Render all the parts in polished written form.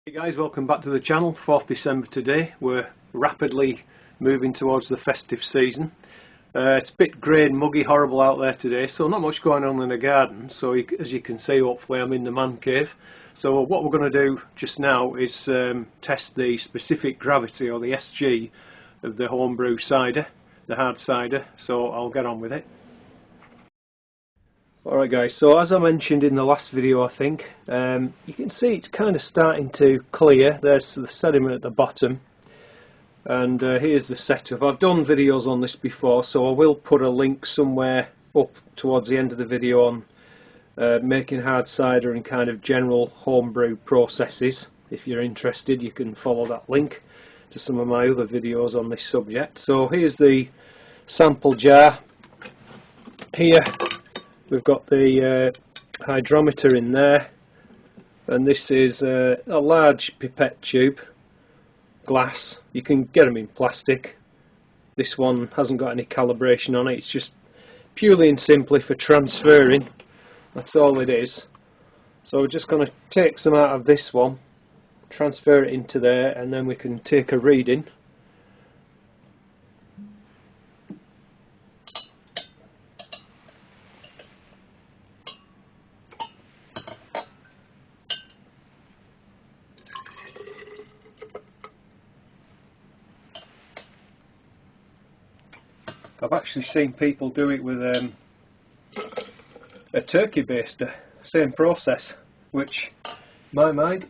Hey guys, welcome back to the channel. 4th December today. We're rapidly moving towards the festive season. It's a bit grey and muggy, horrible out there today, so not much going on in the garden. So as you can see, hopefully I'm in the man cave. So what we're going to do just now is test the specific gravity, or the SG, of the homebrew cider, the hard cider. So I'll get on with it. Alright guys, so as I mentioned in the last video, I think, you can see it's kind of starting to clear. There's the sediment at the bottom, and here's the setup. I've done videos on this before, so I will put a link somewhere up towards the end of the video on making hard cider and kind of general homebrew processes. If you're interested, you can follow that link to some of my other videos on this subject. So here's the sample jar. Here we've got the hydrometer in there, and this is a large pipette tube, glass. You can get them in plastic. This one hasn't got any calibration on it, it's just purely and simply for transferring. That's all it is. So we're just going to take some out of this one, transfer it into there, and then we can take a reading. I've actually seen people do it with a turkey baster, same process, which, in my mind,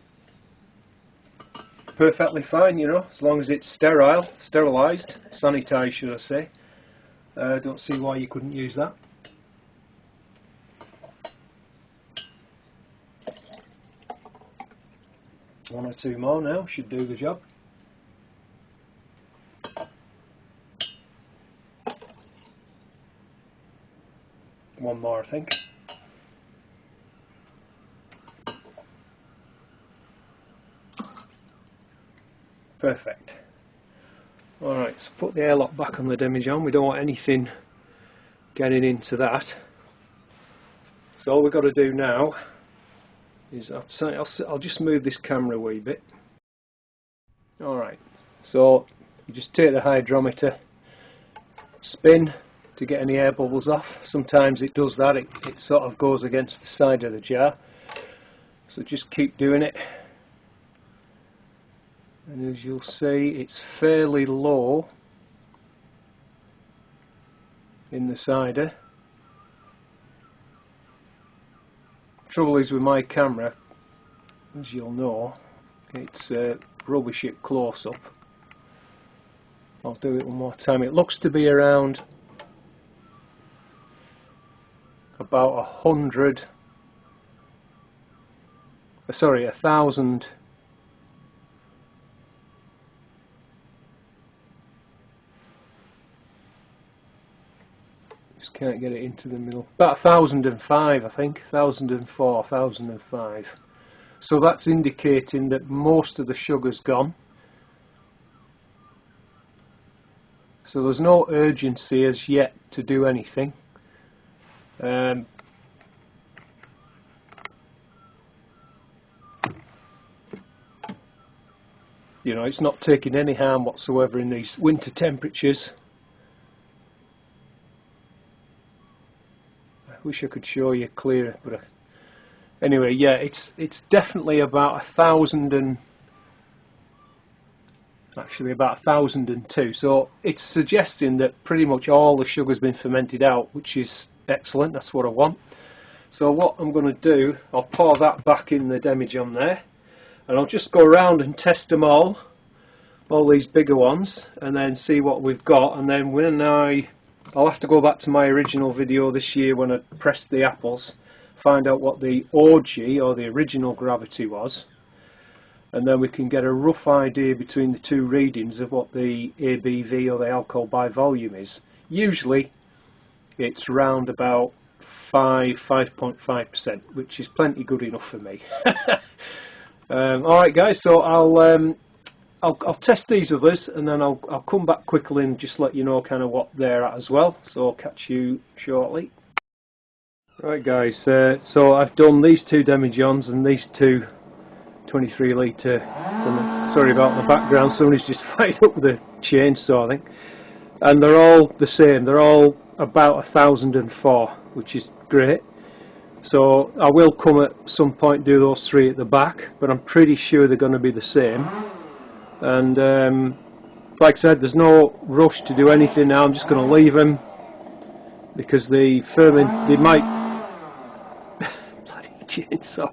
perfectly fine, you know, as long as it's sterilised, sanitised should I say. I don't see why you couldn't use that. One or two more now should do the job. One more, I think. Perfect. Alright, so put the airlock back on the demijohn. We don't want anything getting into that. So all we've got to do now is, I'll just move this camera a wee bit. Alright, so you just take the hydrometer, spin to get any air bubbles off. Sometimes it does that, it sort of goes against the side of the jar, so just keep doing it, and as you'll see it's fairly low in the cider. Trouble is with my camera, as you'll know, it's rubbish at close up. I'll do it one more time. It looks to be around about 1,000. Just can't get it into the middle. About 1,005, I think. 1,004, 1,005. So that's indicating that most of the sugar's gone. So there's no urgency as yet to do anything. You know, it's not taking any harm whatsoever in these winter temperatures. I wish I could show you clearer, but anyway, yeah, it's definitely about 1,000 and actually about 1,002. So it's suggesting that pretty much all the sugar's been fermented out, which is excellent. That's what I want. So what I'm going to do, I'll pour that back in the demijohn there, and I'll just go around and test them all these bigger ones, and then see what we've got. And then when I'll have to go back to my original video this year when I pressed the apples, find out what the OG, or the original gravity, was, and then we can get a rough idea between the two readings of what the ABV, or the alcohol by volume, is. Usually it's round about 5.5%, which is plenty good enough for me. Alright guys, so I'll test these others, and then I'll come back quickly and just let you know kind of what they're at as well. So I'll catch you shortly. Right guys, so I've done these two demijohns and these two 23 litre. Sorry about the background, somebody's just fired up with a chainsaw, I think. And they're all the same, they're all about 1004, which is great. So I will come at some point do those 3 at the back, but I'm pretty sure they're going to be the same. And like I said, there's no rush to do anything now. I'm just going to leave them because they might bloody chainsaw.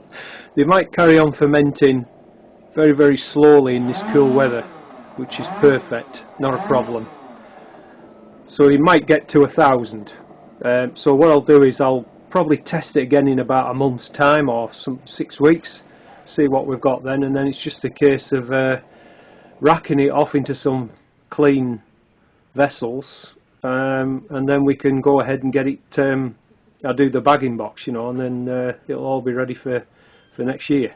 They might carry on fermenting very, very slowly in this cool weather, which is perfect, not a problem. So he might get to 1000. So what I'll do is I'll probably test it again in about a month's time or 6 weeks, see what we've got then, and then it's just a case of racking it off into some clean vessels, and then we can go ahead and get it. I'll do the bagging box, you know, and then it'll all be ready for next year.